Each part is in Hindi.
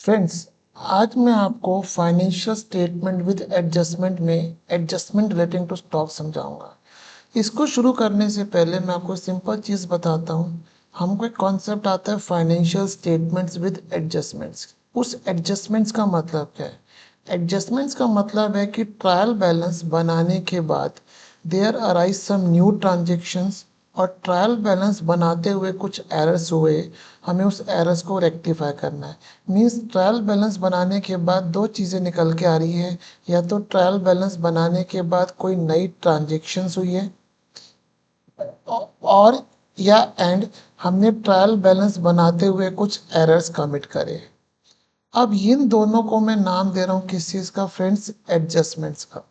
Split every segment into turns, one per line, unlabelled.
फ्रेंड्स, आज मैं आपको फाइनेंशियल स्टेटमेंट विद एडजस्टमेंट में एडजस्टमेंट रिलेटिंग टू स्टॉक समझाऊंगा। इसको शुरू करने से पहले मैं आपको सिंपल चीज़ बताता हूँ। हमको एक कॉन्सेप्ट आता है फाइनेंशियल स्टेटमेंट्स विद एडजस्टमेंट्स। उस एडजस्टमेंट्स का मतलब क्या है? एडजस्टमेंट्स का मतलब है कि ट्रायल बैलेंस बनाने के बाद there arise some new transactions, और ट्रायल बैलेंस बनाते हुए कुछ एरर्स हुए, हमें उस एरर्स को रेक्टिफाई करना है। मीन्स ट्रायल बैलेंस बनाने के बाद दो चीज़ें निकल के आ रही है। या तो ट्रायल बैलेंस बनाने के बाद कोई नई ट्रांजेक्शन्स हुई है, और या एंड हमने ट्रायल बैलेंस बनाते हुए कुछ एरर्स कमिट करे। अब इन दोनों को मैं नाम दे रहा हूँ किस चीज़ का फ्रेंड्स? एडजस्टमेंट्स का।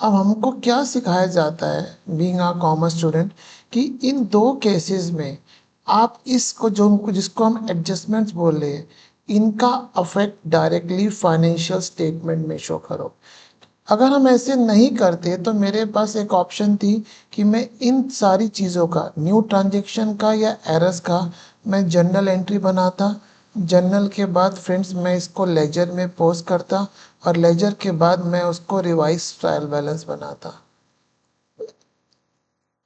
अब हमको क्या सिखाया जाता है बीइंग अ कॉमर्स स्टूडेंट, कि इन दो केसेस में आप इसको जो जिसको हम एडजस्टमेंट्स बोल रहे हैं, इनका अफेक्ट डायरेक्टली फाइनेंशियल स्टेटमेंट में शो करो। अगर हम ऐसे नहीं करते तो मेरे पास एक ऑप्शन थी कि मैं इन सारी चीज़ों का, न्यू ट्रांजेक्शन का या एरर्स का, मैं जर्नल एंट्री बनाता। जर्नल के बाद फ्रेंड्स मैं इसको लेजर में पोस्ट करता, और लेजर के बाद मैं उसको रिवाइज ट्रायल बैलेंस बनाता।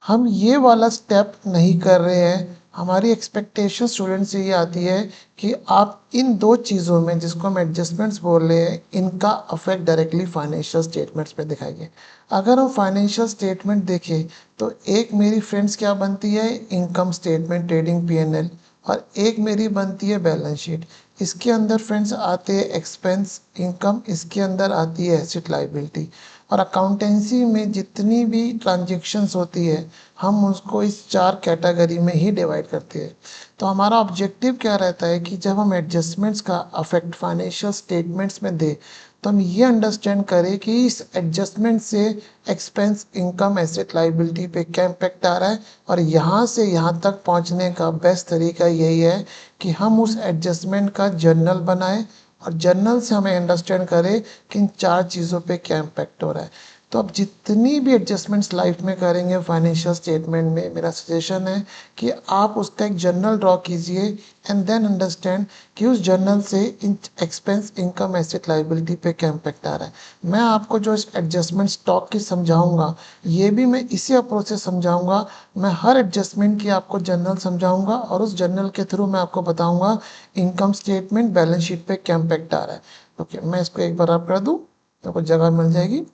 हम ये वाला स्टेप नहीं कर रहे हैं। हमारी एक्सपेक्टेशन स्टूडेंट से ये आती है कि आप इन दो चीज़ों में, जिसको हम एडजस्टमेंट्स बोल रहे हैं, इनका अफेक्ट डायरेक्टली फाइनेंशियल स्टेटमेंट्स पे दिखाइए। अगर हम फाइनेंशियल स्टेटमेंट देखें तो एक मेरी फ्रेंड्स क्या बनती है? इनकम स्टेटमेंट, ट्रेडिंग पीएनएल, और एक मेरी बनती है बैलेंस शीट। इसके अंदर फ्रेंड्स आते हैं एक्सपेंस, इनकम, इसके अंदर आती है एसेट लाइबिलिटी। और अकाउंटेंसी में जितनी भी ट्रांजेक्शन्स होती है, हम उसको इस चार कैटेगरी में ही डिवाइड करते हैं। तो हमारा ऑब्जेक्टिव क्या रहता है कि जब हम एडजस्टमेंट्स का अफेक्ट फाइनेंशियल स्टेटमेंट्स में दे, तो हम ये अंडरस्टैंड करें कि इस एडजस्टमेंट से एक्सपेंस, इनकम, एसेट लाइबिलिटी पे क्या इम्पेक्ट आ रहा है। और यहाँ से यहाँ तक पहुँचने का बेस्ट तरीका यही है कि हम उस एडजस्टमेंट का जर्नल बनाएं, और जर्नल से हमें अंडरस्टैंड करें कि इन चार चीज़ों पे क्या इम्पैक्ट हो रहा है। तो अब जितनी भी एडजस्टमेंट्स लाइफ में करेंगे फाइनेंशियल स्टेटमेंट में, मेरा सजेशन है कि आप उसका एक जर्नल ड्रॉ कीजिए, एंड देन अंडरस्टैंड कि उस जर्नल से इन एक्सपेंस, इनकम, एसेट लाइबिलिटी पे क्या इम्पैक्ट आ रहा है। मैं आपको जो इस एडजस्टमेंट स्टॉक की समझाऊंगा, ये भी मैं इसी अप्रोच से समझाऊंगा। मैं हर एडजस्टमेंट की आपको जर्नल समझाऊंगा, और उस जर्नल के थ्रू मैं आपको बताऊंगा इनकम स्टेटमेंट, बैलेंस शीट पे क्या इम्पैक्ट आ रहा है। ओके, मैं इसको एक बार आप कर दूं तो कुछ जगह मिल जाएगी।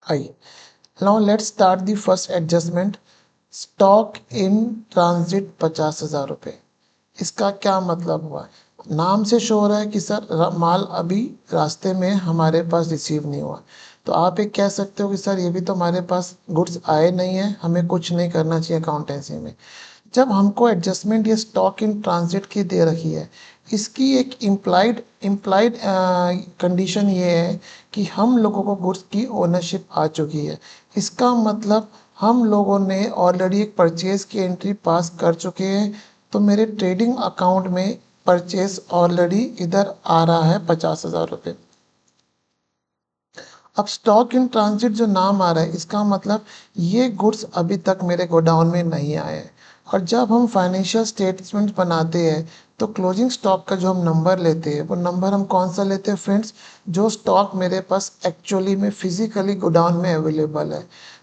आइए, now let's start the first adjustment. Stock in transit 50,000 रुपये। इसका क्या मतलब हुआ? नाम से शो हो रहा है कि सर माल अभी रास्ते में हमारे पास रिसीव नहीं हुआ। तो आप एक कह सकते हो कि सर ये भी तो हमारे पास गुड्स आए नहीं है, हमें कुछ नहीं करना चाहिए अकाउंटेंसी में। जब हमको एडजस्टमेंट ये स्टॉक इन ट्रांजिट की दे रखी है, इसकी एक इम्प्लाइड इम्प्लाइड कंडीशन ये है कि हम लोगों को गुड्स की ओनरशिप आ चुकी है। इसका मतलब हम लोगों ने ऑलरेडी एक परचेज की एंट्री पास कर चुके हैं। तो मेरे ट्रेडिंग अकाउंट में परचेज ऑलरेडी इधर आ रहा है 50,000 रुपये। अब स्टॉक इन ट्रांजिट जो नाम आ रहा है, इसका मतलब ये गुड्स अभी तक मेरे गोडाउन में नहीं आए हैं। और जब हम फाइनेंशियल स्टेटमेंट बनाते हैं, तो क्लोजिंग स्टॉक का जो हम नंबर लेते हैं, वो नंबर हम कौन सा लेते हैं फ्रेंड्स? जो स्टॉक मेरे पास एक्चुअली में फिजिकली गोडाउन में अवेलेबल है।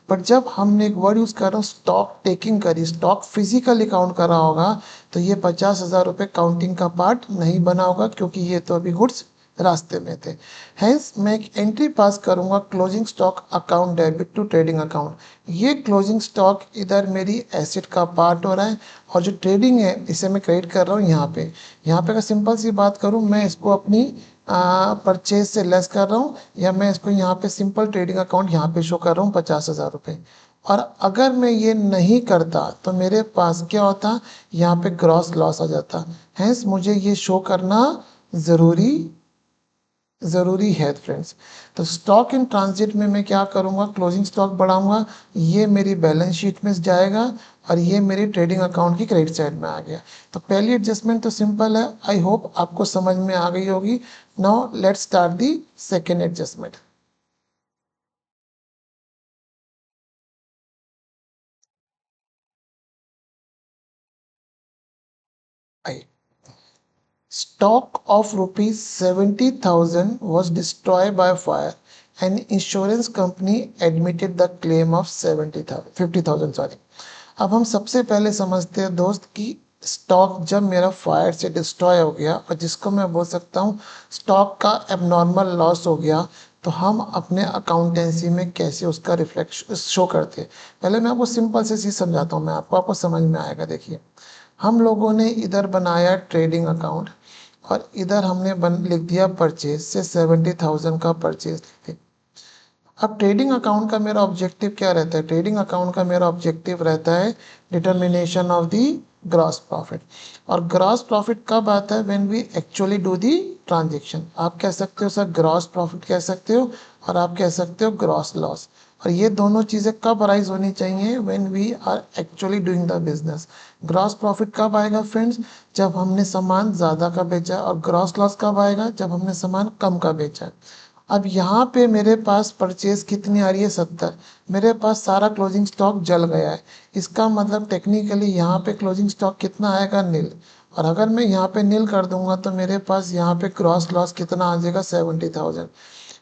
बट जब हमने एक वर्ड यूज़ कर रहा हूँ, स्टॉक टेकिंग करी, स्टॉक फिजिकली काउंट करा होगा, तो ये 50,000 रुपये काउंटिंग का पार्ट नहीं बना होगा, क्योंकि ये तो अभी गुड्स रास्ते में थे। हेंस मैं एक एंट्री पास करूंगा, closing stock account debit to trading account. ये क्लोजिंग स्टॉक इधर मेरी एसेट का पार्ट हो रहा है, और जो ट्रेडिंग है इसे मैं क्रेडिट कर रहा हूँ यहाँ पे। यहाँ पे अगर सिंपल सी बात करूँ, मैं इसको अपनी परचेज से लेस कर रहा हूँ, या मैं इसको यहाँ पे सिंपल ट्रेडिंग अकाउंट यहाँ पे शो कर रहा हूँ 50,000 रुपये। और अगर मैं ये नहीं करता तो मेरे पास क्या होता? यहाँ पे ग्रॉस लॉस आ जाता। हेंस मुझे ये शो करना ज़रूरी ज़रूरी है फ्रेंड्स। तो स्टॉक इन ट्रांजिट में मैं क्या करूँगा? क्लोजिंग स्टॉक बढ़ाऊंगा, ये मेरी बैलेंस शीट में जाएगा, और ये मेरी ट्रेडिंग अकाउंट की क्रेडिट साइड में आ गया। तो पहली एडजस्टमेंट तो सिंपल है, आई होप आपको समझ में आ गई होगी। Now let's start the second adjustment. I. Stock of rupees 70,000 was destroyed by fire and insurance company admitted the claim of 70,000 50,000 sorry. अब हम सबसे पहले समझते हैं दोस्त कि स्टॉक जब मेरा फायर से डिस्ट्रॉय हो गया और जिसको मैं बोल सकता हूँ स्टॉक का एबनॉर्मल लॉस हो गया, तो हम अपने अकाउंटेंसी में कैसे उसका रिफ्लेक्शन शो करते हैं। पहले मैं आपको सिंपल से चीज़ समझाता हूँ, मैं आपको समझ में आएगा। देखिए, हम लोगों ने इधर बनाया ट्रेडिंग अकाउंट और इधर हमने लिख दिया परचेज से 70,000 का परचेज लिखते। अब ट्रेडिंग अकाउंट का मेरा ऑब्जेक्टिव क्या रहता है? ट्रेडिंग अकाउंट का मेरा ऑब्जेक्टिव रहता है determination of the gross profit. और ग्रॉस प्रॉफिट कब आता है? When we actually do the transaction. आप कह सकते हो सर ग्रॉस प्रॉफिट कह सकते हो और आप कह सकते हो ग्रॉस लॉस। और ये दोनों चीज़ें कब अराइज होनी चाहिए? When we are actually doing the business. Gross profit कब आएगा फ्रेंड्स? जब हमने सामान ज़्यादा का बेचा। और ग्रॉस लॉस कब आएगा? जब हमने सामान कम का बेचा। अब यहाँ पे मेरे पास परचेज कितनी आ रही है? 70। मेरे पास सारा क्लोजिंग स्टॉक जल गया है। इसका मतलब टेक्निकली यहाँ पे क्लोजिंग स्टॉक कितना आएगा? नील। और अगर मैं यहाँ पे नील कर दूंगा तो मेरे पास यहाँ पे क्रॉस लॉस कितना आ जाएगा? 70,000।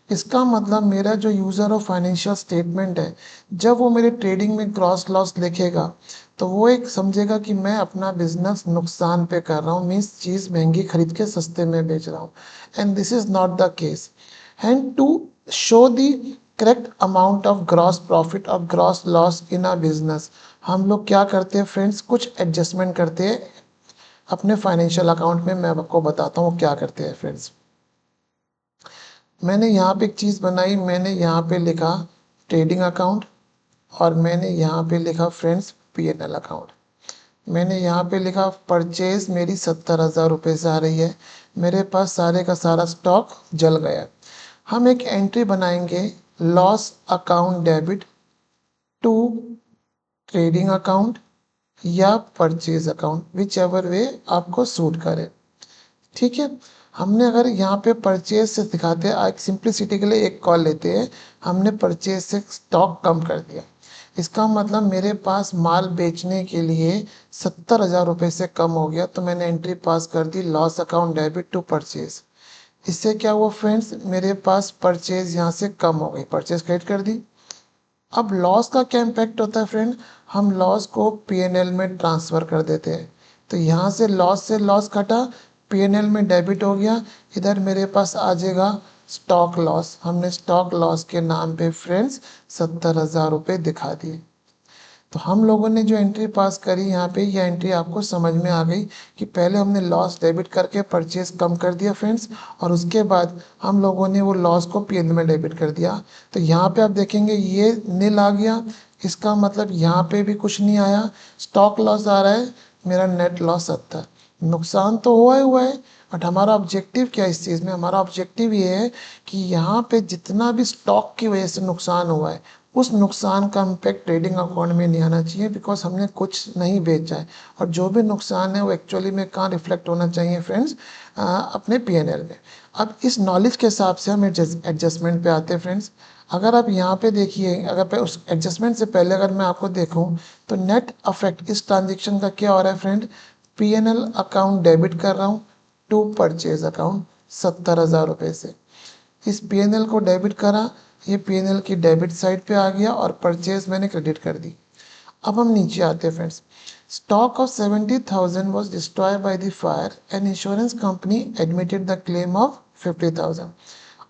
इसका मतलब मेरा जो यूज़र ऑफ फाइनेंशियल स्टेटमेंट है, जब वो मेरे ट्रेडिंग में क्रॉस लॉस लिखेगा तो वो एक समझेगा कि मैं अपना बिजनेस नुकसान पे कर रहा हूँ, मीन्स चीज़ महंगी खरीद के सस्ते में बेच रहा हूँ। And this is not the case. And to show the correct amount of gross profit or gross loss in a business, हम लोग क्या करते हैं फ्रेंड्स? कुछ एडजस्टमेंट करते हैं अपने फाइनेंशियल अकाउंट में। मैं आपको बताता हूँ क्या करते हैं फ्रेंड्स। मैंने यहाँ पे एक चीज़ बनाई, मैंने यहाँ पे लिखा ट्रेडिंग अकाउंट और मैंने यहाँ पे लिखा फ्रेंड्स P&L अकाउंट। मैंने यहाँ पे लिखा परचेज मेरी 70,000 रुपये से आ रही है, मेरे पास सारे का सारा स्टॉक जल गया। हम एक एंट्री बनाएंगे loss account debit to trading account या purchase account, whichever way आपको सूट करे। ठीक है। हमने अगर यहाँ पे परचेज से दिखाते हैं, एक सिंप्लिसिटी के लिए एक कॉल लेते हैं, हमने परचेज से स्टॉक कम कर दिया। इसका मतलब मेरे पास माल बेचने के लिए 70,000 रुपये से कम हो गया, तो मैंने एंट्री पास कर दी loss account debit to purchase. इससे क्या हुआ फ्रेंड्स? मेरे पास परचेज यहाँ से कम हो गई, परचेज क्रेडिट कर दी। अब लॉस का क्या इम्पैक्ट होता है फ्रेंड? हम लॉस को पीएनएल में ट्रांसफ़र कर देते हैं। तो यहाँ से लॉस कटा, पीएनएल में डेबिट हो गया। इधर मेरे पास आ जाएगा स्टॉक लॉस। हमने स्टॉक लॉस के नाम पे फ्रेंड्स 70,000 रुपये दिखा दिए। तो हम लोगों ने जो एंट्री पास करी यहाँ पे, यह एंट्री आपको समझ में आ गई कि पहले हमने लॉस डेबिट करके परचेज कम कर दिया फ्रेंड्स, और उसके बाद हम लोगों ने वो लॉस को पीएनएल में डेबिट कर दिया। तो यहाँ पे आप देखेंगे ये नील आ गया। इसका मतलब यहाँ पे भी कुछ नहीं आया, स्टॉक लॉस आ रहा है, मेरा नेट लॉस 70। नुकसान तो हुआ है, बट हमारा ऑब्जेक्टिव क्या है इस चीज़ में? हमारा ऑब्जेक्टिव ये है कि यहाँ पे जितना भी स्टॉक की वजह से नुकसान हुआ है, उस नुकसान का इम्पैक्ट ट्रेडिंग अकाउंट में नहीं आना चाहिए, बिकॉज हमने कुछ नहीं बेचा है। और जो भी नुकसान है वो एक्चुअली में कहाँ रिफ्लेक्ट होना चाहिए फ्रेंड्स? अपने पीएनएल में। अब इस नॉलेज के हिसाब से हम एडजस्टमेंट पे आते हैं फ्रेंड्स। अगर आप यहाँ पे देखिए, अगर मैं उस एडजस्टमेंट से पहले अगर मैं आपको देखूँ तो नेट अफेक्ट इस ट्रांजेक्शन का क्या हो रहा है फ्रेंड? पीएनएल अकाउंट डेबिट कर रहा हूँ टू परचेज अकाउंट 70,000 रुपये से। इस पीएनएल को डेबिट करा, ये पीएनएल की डेबिट साइड पे आ गया और परचेज मैंने क्रेडिट कर दी। अब हम नीचे आते हैं friends. Stock of 70,000 was destroyed by the fire and insurance company admitted the claim of 50,000।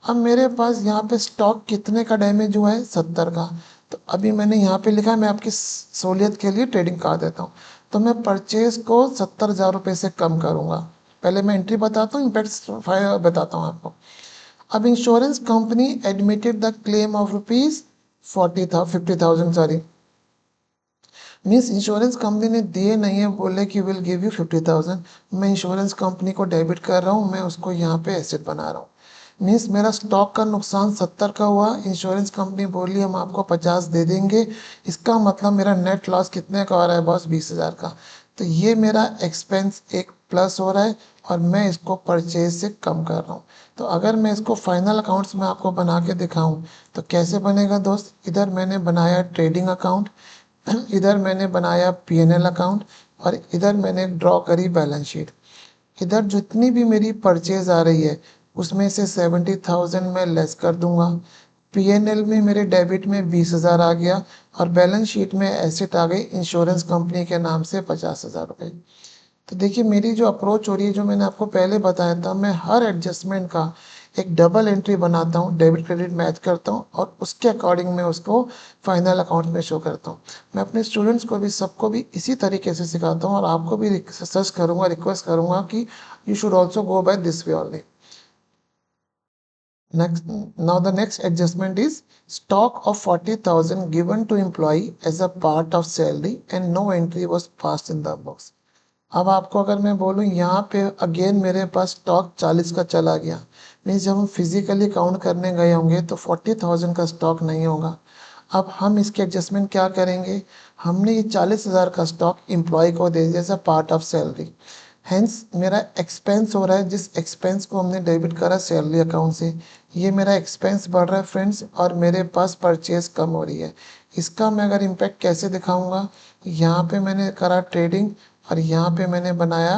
अब मेरे पास यहाँ पे स्टॉक कितने का डैमेज हुआ है? 70 का। तो अभी मैंने यहाँ पे लिखा है, मैं आपकी सहूलियत के लिए ट्रेडिंग कर देता हूँ। तो मैं परचेज को 70,000 रुपये से कम करूँगा। पहले मैं एंट्री बताता हूँ, इम्पैक्ट बताता हूँ आपको। अब insurance company admitted the claim of rupees 50,000 sorry, means insurance company ने दिए नहीं है, बोले कि विल गिव यू 50,000। मैं इंश्योरेंस कंपनी को डेबिट कर रहा हूँ, मैं उसको यहाँ पे एसेट बना रहा हूँ। मीन्स मेरा स्टॉक का नुकसान 70 का हुआ, इंश्योरेंस कंपनी बोली हम आपको 50 दे देंगे। इसका मतलब मेरा नेट लॉस कितने का आ रहा है बॉस? 20,000 का। तो ये मेरा एक्सपेंस एक प्लस हो रहा है और मैं इसको परचेज से कम कर रहा हूँ। तो अगर मैं इसको फाइनल अकाउंट्स में आपको बना के दिखाऊं तो कैसे बनेगा दोस्त? इधर मैंने बनाया ट्रेडिंग अकाउंट, इधर मैंने बनाया पीएनएल अकाउंट और इधर मैंने ड्रॉ करी बैलेंस शीट। इधर जितनी भी मेरी परचेज आ रही है उसमें से 70,000 मैं लेस कर दूंगा। पीएनएल में मेरे डेबिट में 20,000 आ गया और बैलेंस शीट में एसेट आ गई इंश्योरेंस कंपनी के नाम से 50,000 रुपये। तो देखिए मेरी जो अप्रोच हो रही है, जो मैंने आपको पहले बताया था, मैं हर एडजस्टमेंट का एक डबल एंट्री बनाता हूँ, डेबिट क्रेडिट मैच करता हूँ और उसके अकॉर्डिंग मैं उसको फाइनल अकाउंट में शो करता हूँ। मैं अपने स्टूडेंट्स को भी, सबको भी इसी तरीके से सिखाता हूँ और आपको भी सजेस्ट करूँगा, रिक्वेस्ट करूँगा कि you should also go by this way only. Next, now the next adjustment is stock of 40,000 given to employee as a part of salary and no entry was passed in the box. अब आपको अगर मैं बोलूँ यहाँ पे अगेन मेरे पास स्टॉक 40 का चला गया, मीन्स जब हम फिजिकली काउंट करने गए होंगे तो 40,000 का स्टॉक नहीं होगा। अब हम इसके एडजस्टमेंट क्या करेंगे, हमने ये 40,000 का स्टॉक एम्प्लॉय को दे दिया as a part of salary. Hence मेरा एक्सपेंस हो रहा है, जिस एक्सपेंस को हमने डेबिट करा सैलरी अकाउंट से, ये मेरा एक्सपेंस बढ़ रहा है फ्रेंड्स और मेरे पास परचेज कम हो रही है। इसका मैं अगर इम्पैक्ट कैसे दिखाऊंगा, यहाँ पे मैंने करा ट्रेडिंग और यहाँ पे मैंने बनाया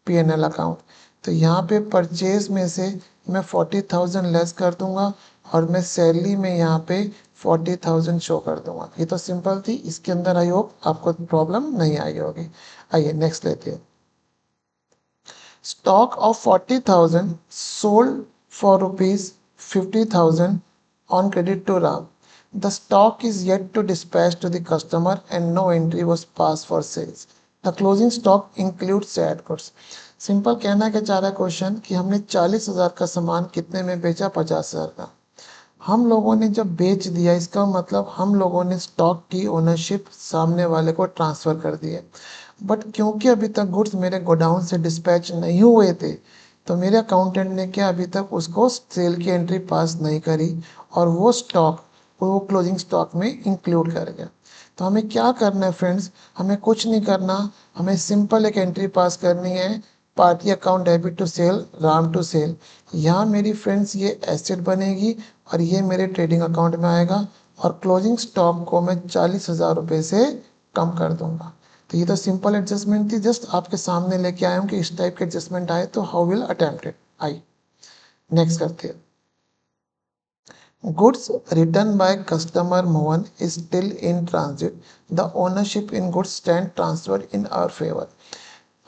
पीएनएल अकाउंट। तो यहाँ पे परचेज में से मैं 40,000 लेस कर दूंगा और मैं सैलरी में यहाँ पे 40,000 शो कर दूंगा। ये तो सिंपल थी, इसके अंदर आई होप आपको प्रॉब्लम नहीं आई होगी। आइए नेक्स्ट लेते हैं। Stock of 40,000 sold for rupees 50,000 on credit to Ram. The stock is yet to dispatch to the customer and no entry was passed for sales. The closing stock includes sad goods. Simple कहना क्या चाह रहा है क्वेश्चन कि हमने 40,000 का सामान कितने में बेचा, 50,000 का। हम लोगों ने जब बेच दिया, इसका मतलब हम लोगों ने स्टॉक की ओनरशिप सामने वाले को ट्रांसफ़र कर दी है। बट क्योंकि अभी तक गुड्स मेरे गोडाउन से डिस्पैच नहीं हुए थे, तो मेरे अकाउंटेंट ने क्या अभी तक उसको सेल की एंट्री पास नहीं करी और वो स्टॉक वो क्लोजिंग स्टॉक में इंक्लूड कर गया। तो हमें क्या करना है फ्रेंड्स, हमें कुछ नहीं करना, हमें सिंपल एक एंट्री पास करनी है, party account debit to sale, Ram to sale. यहाँ मेरी फ्रेंड्स ये एसेट बनेगी और ये मेरे ट्रेडिंग अकाउंट में आएगा और क्लोजिंग स्टॉक को मैं 40,000 रुपये से कम कर दूंगा। तो ये तो सिंपल एडजस्टमेंट थी, जस्ट आपके सामने लेके आया हूँ कि इस टाइप के एडजस्टमेंट आए तो how will attempt it. I next करते हैं। Goods written by customer Mohan is still in transit. The ownership in goods stand transferred in our favor.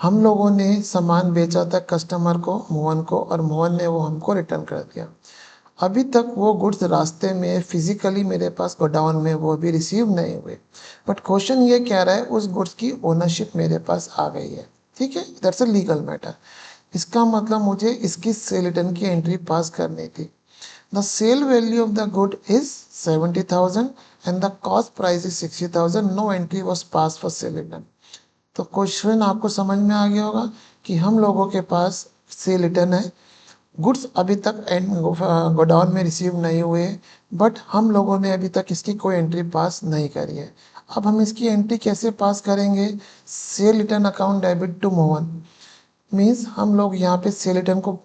हम लोगों ने सामान बेचा था कस्टमर को, मोहन को, और मोहन ने वो हमको रिटर्न कर दिया। अभी तक वो गुड्स रास्ते में फिजिकली मेरे पास गोडाउन में वो भी रिसीव नहीं हुए, बट क्वेश्चन ये कह रहा है उस गुड्स की ओनरशिप मेरे पास आ गई है। ठीक है, दैट्स अ लीगल मैटर। इसका मतलब मुझे इसकी सेल रिटर्न की एंट्री पास करनी थी। The sale value of the good is 70,000 and the cost price is 60,000. No entry was passed for sale return. तो क्वेश्चन आपको समझ में आ गया होगा कि हम लोगों के पास सेल रिटर्न है, गुड्स अभी तक गोडाउन में रिसीव नहीं हुए, बट हम लोगों ने अभी तक इसकी कोई एंट्री पास नहीं करी है। अब हम इसकी एंट्री कैसे पास करेंगे, sale return account debit to Mohan, means हम लोग यहाँ पे सेल रिटर्न को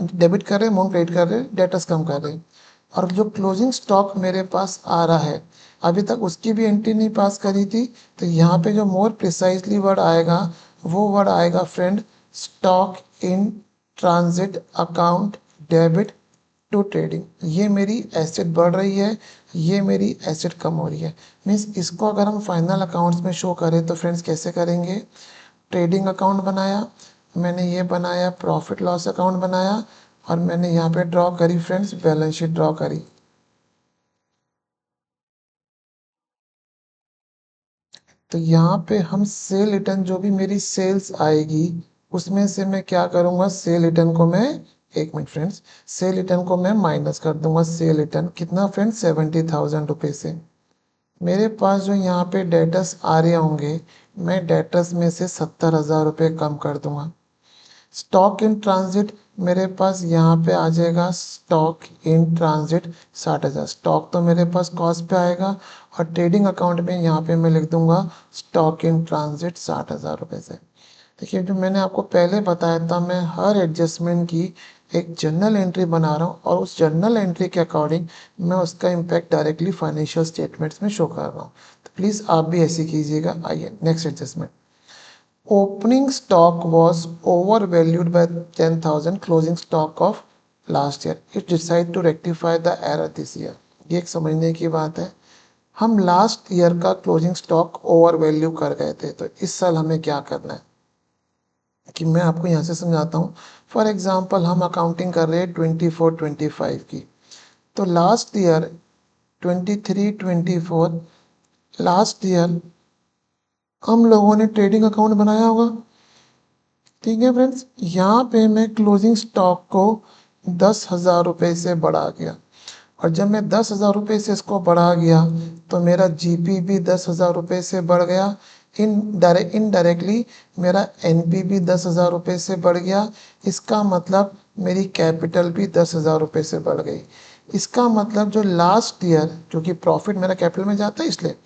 डेबिट कर रहे हैं, मोहन क्रेडिट कर रहे हैं, डेटर्स कम कर रहे हैं। और जो क्लोजिंग स्टॉक मेरे पास आ रहा है अभी तक उसकी भी एंट्री नहीं पास करी थी, तो यहाँ पे जो मोर प्रिसाइजली वर्ड आएगा वो वर्ड आएगा friend, stock in transit account debit to trading. ये मेरी एसेट बढ़ रही है, ये मेरी एसेट कम हो रही है। मीन्स इसको अगर हम फाइनल अकाउंट्स में शो करें तो फ्रेंड्स कैसे करेंगे, ट्रेडिंग अकाउंट बनाया, मैंने ये बनाया प्रॉफिट लॉस अकाउंट बनाया और मैंने यहाँ पे ड्रॉ करी फ्रेंड्स बैलेंस शीट ड्रॉ करी। तो यहाँ पे हम सेल रिटर्न जो भी मेरी सेल्स आएगी उसमें से मैं क्या करूँगा, सेल रिटर्न को मैं, एक मिनट फ्रेंड्स, सेल रिटर्न को मैं माइनस कर दूंगा। सेल रिटर्न कितना फ्रेंड्स, 70,000 रुपये से मेरे पास जो यहाँ पे डेटर्स आ रहे होंगे, मैं डेटर्स में से 70,000 रुपये कम कर दूंगा। स्टॉक इन ट्रांजिट मेरे पास यहाँ पे आ जाएगा, स्टॉक इन ट्रांजिट 60,000। स्टॉक तो मेरे पास कॉस्ट पे आएगा और ट्रेडिंग अकाउंट में यहाँ पे मैं लिख दूंगा स्टॉक इन ट्रांजिट 60,000 रुपये से। देखिए जो मैंने आपको पहले बताया था, मैं हर एडजस्टमेंट की एक जर्नल एंट्री बना रहा हूँ और उस जर्नल एंट्री के अकॉर्डिंग मैं उसका इम्पैक्ट डायरेक्टली फाइनेंशियल स्टेटमेंट्स में शो कर रहा हूँ। तो प्लीज़ आप भी ऐसे कीजिएगा। आइए next adjustment. opening stock was overvalued by 10,000 closing stock of last year. It decided to rectify the error this year. ये एक समझने की बात है। हम लास्ट ईयर का क्लोजिंग स्टॉक ओवर वैल्यू कर गए थे, तो इस साल हमें क्या करना है कि मैं आपको यहाँ से समझाता हूँ। फॉर एग्जांपल हम अकाउंटिंग कर रहे हैं 24-25 की, तो लास्ट ईयर 23-24 लास्ट ईयर हम लोगों ने ट्रेडिंग अकाउंट बनाया होगा। ठीक है फ्रेंड्स, यहाँ पे मैं क्लोजिंग स्टॉक को 10,000 रुपये से बढ़ा गया, और जब मैं 10,000 रुपये से इसको बढ़ा गया तो मेरा जीपी भी 10,000 रुपये से बढ़ गया। इनडायरेक्टली मेरा एनपी भी 10,000 रुपये से बढ़ गया। इसका मतलब मेरी कैपिटल भी 10,000 रुपये से बढ़ गई। इसका मतलब जो लास्ट ईयर, क्योंकि प्रॉफिट मेरा कैपिटल में जाता है, इसलिए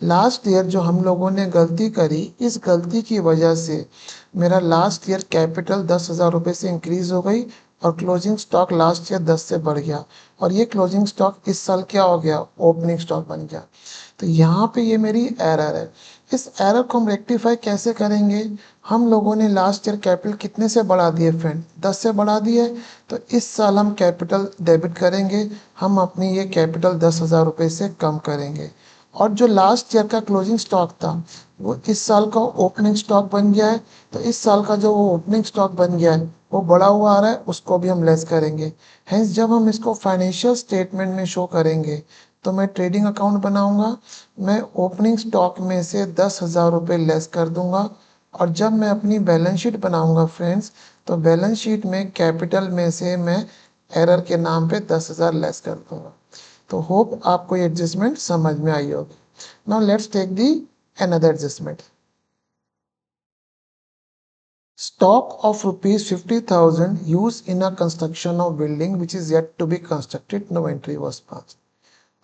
लास्ट ईयर जो हम लोगों ने गलती करी, इस गलती की वजह से मेरा लास्ट ईयर कैपिटल 10,000 रुपये से इंक्रीज हो गई और क्लोजिंग स्टॉक लास्ट ईयर 10 से बढ़ गया, और ये क्लोजिंग स्टॉक इस साल क्या हो गया, ओपनिंग स्टॉक बन गया। तो यहाँ पे ये मेरी एरर है। इस एरर को हम रेक्टिफाई कैसे करेंगे? हम लोगों ने लास्ट ईयर कैपिटल कितने से बढ़ा दिए फ्रेंड, 10 से बढ़ा दिए। तो इस साल हम कैपिटल डेबिट करेंगे, हम अपनी ये कैपिटल 10,000 रुपये से कम करेंगे, और जो लास्ट ईयर का क्लोजिंग स्टॉक था वो इस साल का ओपनिंग स्टॉक बन गया है। तो इस साल का जो वो ओपनिंग स्टॉक बन गया है वो बढ़ा हुआ आ रहा है, उसको भी हम लेस करेंगे। हेंस जब हम इसको फाइनेंशियल स्टेटमेंट में शो करेंगे तो मैं ट्रेडिंग अकाउंट बनाऊंगा, मैं ओपनिंग स्टॉक में से 10,000 रुपये लेस कर दूंगा, और जब मैं अपनी बैलेंस शीट बनाऊंगा फ्रेंड्स, तो बैलेंस शीट में कैपिटल में से मैं एरर के नाम पे 10,000 लेस कर दूंगा। तो होप आपको ये एडजस्टमेंट समझ में आई होगी। Now let's take the another adjustment. Stock of rupees 50,000 used in a construction of building which is yet to be constructed, no entry was passed.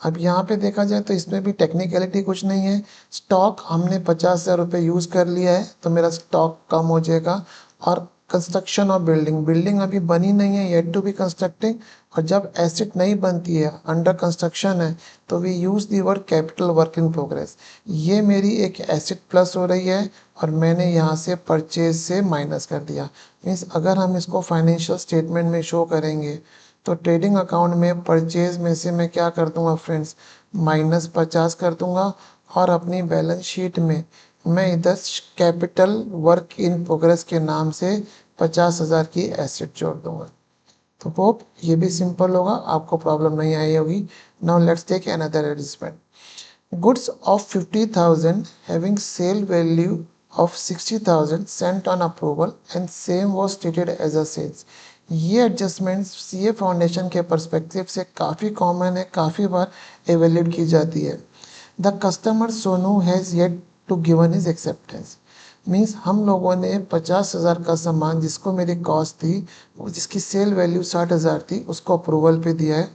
अब यहाँ पे देखा जाए तो इसमें भी टेक्निकलिटी कुछ नहीं है। स्टॉक हमने 50,000 रुपये यूज़ कर लिया है तो मेरा स्टॉक कम हो जाएगा, और कंस्ट्रक्शन ऑफ बिल्डिंग अभी बनी नहीं है, येट टू बी कंस्ट्रक्टिंग, और जब एसेट नहीं बनती है, अंडर कंस्ट्रक्शन है, तो we use the word capital work in progress. ये मेरी एक एसेट प्लस हो रही है और मैंने यहाँ से परचेज से माइनस कर दिया। मीन्स अगर हम इसको फाइनेंशियल स्टेटमेंट में शो करेंगे तो ट्रेडिंग अकाउंट में परचेज में से मैं क्या कर दूंगा फ्रेंड्स, -50 कर दूंगा, और अपनी बैलेंस शीट में मैं इधर कैपिटल वर्क इन प्रोग्रेस के नाम से 50,000 की एसेट जोड़ दूंगा। तो होप ये भी सिंपल होगा, आपको प्रॉब्लम नहीं आई होगी। Now let's take another adjustment. Goods of 50,000 having sale value of 60,000 sent on approval and same was treated as a sales। ये एडजस्टमेंट सीए फाउंडेशन के पर्सपेक्टिव से काफ़ी कॉमन है, काफ़ी बार एवेल्यूट की जाती है। The customer Sonu has yet to given his acceptance. Means हम लोगों ने 50,000 का सामान जिसको मेरी कॉस्ट थी, जिसकी सेल वैल्यू 60,000 थी, उसको अप्रूवल पे दिया है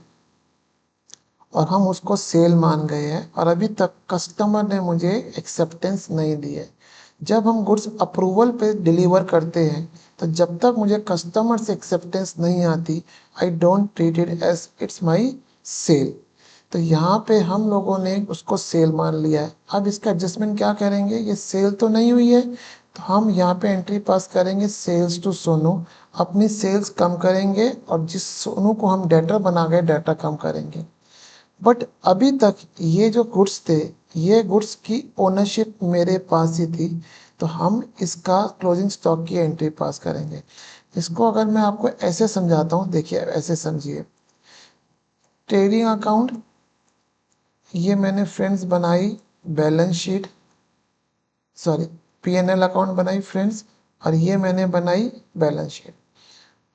और हम उसको सेल मान गए हैं, और अभी तक कस्टमर ने मुझे एक्सेप्टेंस नहीं दी है। जब हम गुड्स अप्रूवल पे डिलीवर करते हैं तो जब तक मुझे कस्टमर से एक्सेप्टेंस नहीं आती, I don't treat it as it's my sale. तो यहाँ पे हम लोगों ने उसको सेल मान लिया है। अब इसका एडजस्टमेंट क्या करेंगे, ये सेल तो नहीं हुई है, तो हम यहाँ पे एंट्री पास करेंगे सेल्स टू सोनू, अपनी सेल्स कम करेंगे, और जिस सोनू को हम डेटर बना गए डेटा कम करेंगे। बट अभी तक ये जो गुड्स थे, ये गुड्स की ओनरशिप मेरे पास ही थी, तो हम इसका क्लोजिंग स्टॉक की एंट्री पास करेंगे। इसको अगर मैं आपको ऐसे समझाता हूँ, देखिए ऐसे समझिए। ट्रेडिंग अकाउंट, ये मैंने फ्रेंड्स बनाई balance sheet, sorry PNL account बनाई फ्रेंड्स, और ये मैंने बनाई बैलेंस शीट।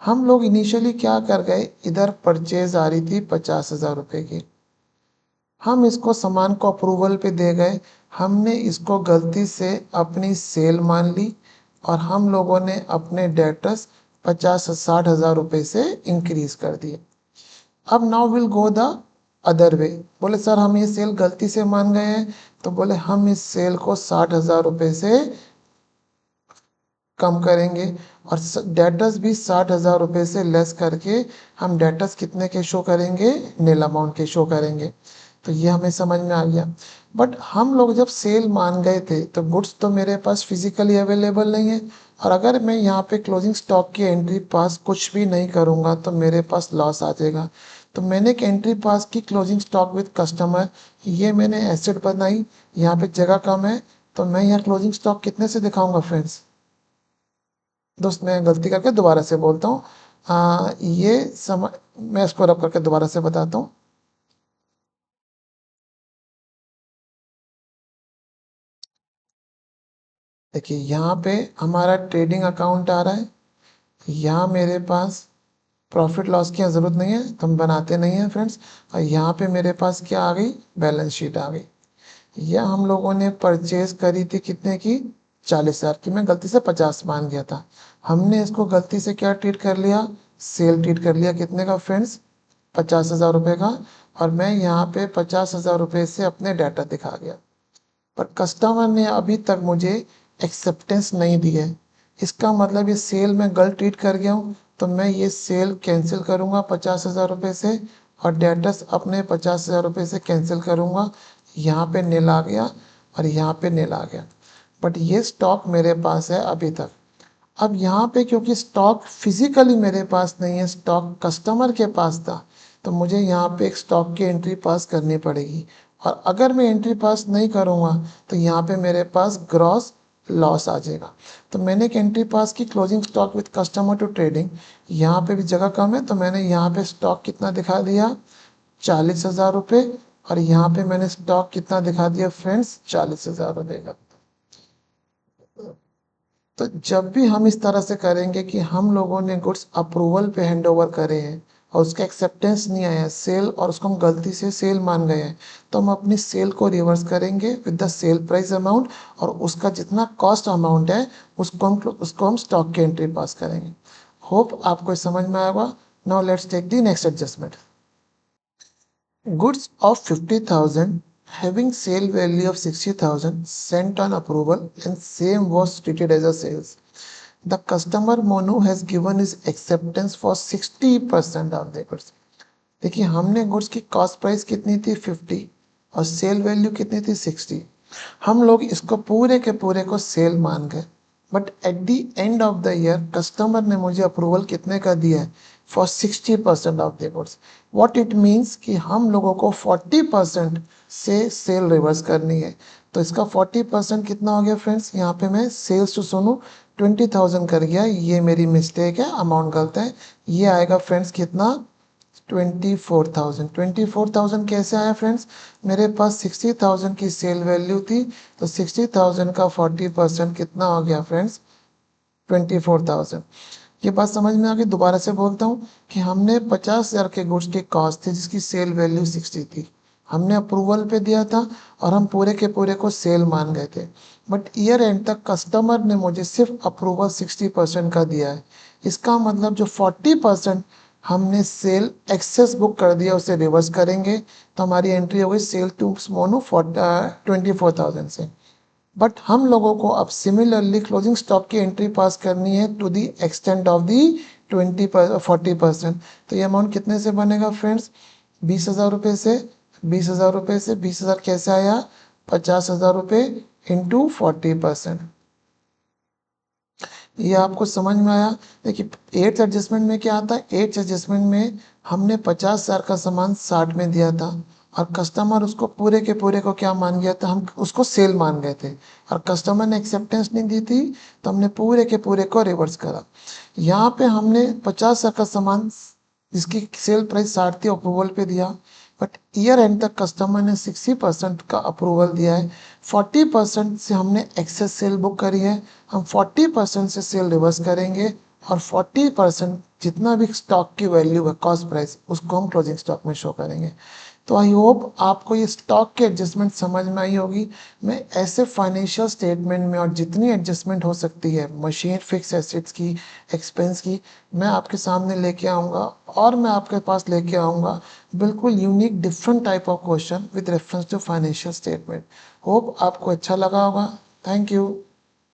हम लोग इनिशियली क्या कर गए, इधर परचेज आ रही थी 50,000 रुपये की, हम इसको सामान को अप्रूवल पे दे गए, हमने इसको गलती से अपनी सेल मान ली, और हम लोगों ने अपने डेटर्स 50-60,000 रुपये से इंक्रीज कर दिए। अब now will go the other way. बोले सर हम ये सेल गलती से मान गए हैं, तो बोले हम इस सेल को 60,000 रुपये से कम करेंगे, और डेटर्स भी 60,000 रुपये से लेस करके हम डेटर्स कितने के शो करेंगे, नील अमाउंट के शो करेंगे। तो ये हमें समझ में आ गया। बट हम लोग जब सेल मान गए थे तो गुड्स तो मेरे पास फिजिकली अवेलेबल नहीं है, और अगर मैं यहाँ पे क्लोजिंग स्टॉक की एंट्री पास कुछ भी नहीं करूँगा तो मेरे पास लॉस आ जाएगा। तो मैंने एक एंट्री पास की क्लोजिंग स्टॉक विद कस्टमर, ये मैंने एसेट बनाई। यहाँ पे जगह कम है तो मैं यहाँ क्लोजिंग स्टॉक कितने से दिखाऊंगा फ्रेंड्स? दोस्त मैं गलती करके दोबारा से बोलता हूँ। ये समय मैं इसको रब करके दोबारा से बताता हूँ। देखिए यहाँ पे हमारा ट्रेडिंग अकाउंट आ रहा है, यहाँ मेरे पास प्रॉफिट लॉस की ज़रूरत नहीं है तो हम बनाते नहीं हैं फ्रेंड्स। और यहाँ पे मेरे पास क्या आ गई, बैलेंस शीट आ गई। यह हम लोगों ने परचेज करी थी कितने की, 40,000 की। मैं गलती से 50 मान गया था। हमने इसको गलती से क्या ट्रीट कर लिया, सेल ट्रीट कर लिया। कितने का फ्रेंड्स, 50,000 रुपये का। और मैं यहाँ पे 50,000 रुपये से अपने डाटा दिखा गया, पर कस्टमर ने अभी तक मुझे एक्सेप्टेंस नहीं दी है। इसका मतलब ये सेल में गलत ट्रीट कर गया हूँ, तो मैं ये सेल कैंसिल करूँगा 50,000 रुपये से, और डेटर्स अपने 50,000 रुपये से कैंसिल करूँगा। यहाँ पे नील आ गया और यहाँ पे नील आ गया, बट ये स्टॉक मेरे पास है अभी तक। अब यहाँ पे क्योंकि स्टॉक फिजिकली मेरे पास नहीं है, स्टॉक कस्टमर के पास था, तो मुझे यहाँ पे एक स्टॉक की एंट्री पास करनी पड़ेगी। और अगर मैं एंट्री पास नहीं करूँगा तो यहाँ पे मेरे पास ग्रॉस लॉस आ जाएगा। तो मैंने एक एंट्री पास की closing stock with customer to trading. यहाँ पे भी जगह कम है तो मैंने यहाँ पे स्टॉक कितना दिखा दिया, 40,000 रुपये। और यहाँ पे मैंने स्टॉक कितना दिखा दिया फ्रेंड्स, 40,000 रुपये का। तो जब भी हम इस तरह से करेंगे कि हम लोगों ने गुड्स अप्रूवल पे हैंड ओवर करे हैं और उसका एक्सेप्टेंस नहीं आया सेल, और उसको हम गलती से सेल मान गए हैं, तो हम अपनी सेल को रिवर्स करेंगे with the sale price amount, और उसका जितना कॉस्ट अमाउंट है उसको हम स्टॉक की एंट्री पास करेंगे। होप आपको समझ में आएगा। Now let's take the next adjustment. Goods of 50,000 having sale value of 60,000 sent on approval and same was treated as a sales. The customer mono has given his acceptance for 60% of the goods. देखिए हमने गुड्स की कॉस्ट प्राइस कितनी थी 50 और सेल वैल्यू कितनी थी 60। हम लोग इसको पूरे के पूरे को सेल मान गए, but at the end of the year customer ने मुझे अप्रूवल कितने का दिया है, for 60% of the goods. What it means कि हम लोगों को 40% से सेल रिवर्स करनी है। तो इसका 40% कितना हो गया फ्रेंड्स, यहाँ पे मैं सेल्स टू सोनू 20,000 कर गया, ये मेरी मिस्टेक है, अमाउंट गलत है। ये आएगा फ्रेंड्स कितना, 24,000। 24,000 कैसे आया फ्रेंड्स, मेरे पास 60,000 की सेल वैल्यू थी, तो 60,000 का 40% कितना हो गया फ्रेंड्स, 24,000। ये बात समझ में आ गई। दोबारा से बोलता हूँ कि हमने 50,000 के गुड्स की कॉस्ट थी जिसकी सेल वैल्यू 60 थी, हमने अप्रूवल पे दिया था और हम पूरे के पूरे को सेल मान गए थे, बट ईयर एंड तक कस्टमर ने मुझे सिर्फ अप्रूवल 60% का दिया है। इसका मतलब जो 40% हमने सेल एक्सेस बुक कर दिया उसे रिवर्स करेंगे, तो हमारी एंट्री हो गई सेल टू मोनो 24,000 से। बट हम लोगों को अब सिमिलरली क्लोजिंग स्टॉक की एंट्री पास करनी है to the extent of the 40%। तो ये अमाउंट कितने से बनेगा फ्रेंड्स, 20,000 रुपये से। 20,000 रुपये से 20,000 कैसे आया, 50,000 रुपये इंटू 40%। ये आपको समझ में आया। देखिए एट्थ एडजस्टमेंट में क्या आता है, एट्थ एडजस्टमेंट में हमने 50,000 का सामान 60 में दिया था और कस्टमर उसको पूरे के पूरे को क्या मान गया था, हम उसको सेल मान गए थे, और कस्टमर ने एक्सेप्टेंस नहीं दी थी तो हमने पूरे के पूरे को रिवर्स करा। यहाँ पे हमने 50,000 का सामान जिसकी सेल प्राइस 60 थी अप्रूवल पे दिया, बट ईयर एंड तक कस्टमर ने 60% का अप्रूवल दिया है। 40% से हमने एक्सेस सेल बुक करी है, हम 40% से सेल रिवर्स करेंगे और 40% जितना भी स्टॉक की वैल्यू है कॉस्ट प्राइस उसको हम क्लोजिंग स्टॉक में शो करेंगे। तो आई होप आपको ये स्टॉक के एडजस्टमेंट समझ में आई होगी। मैं ऐसे फाइनेंशियल स्टेटमेंट में और जितनी एडजस्टमेंट हो सकती है मशीन फिक्स एसेट्स की, एक्सपेंस की, मैं आपके सामने लेके आऊँगा, और मैं आपके पास लेके आऊँगा बिल्कुल unique different type of question with reference to financial statement. Hope आपको अच्छा लगा होगा। Thank you.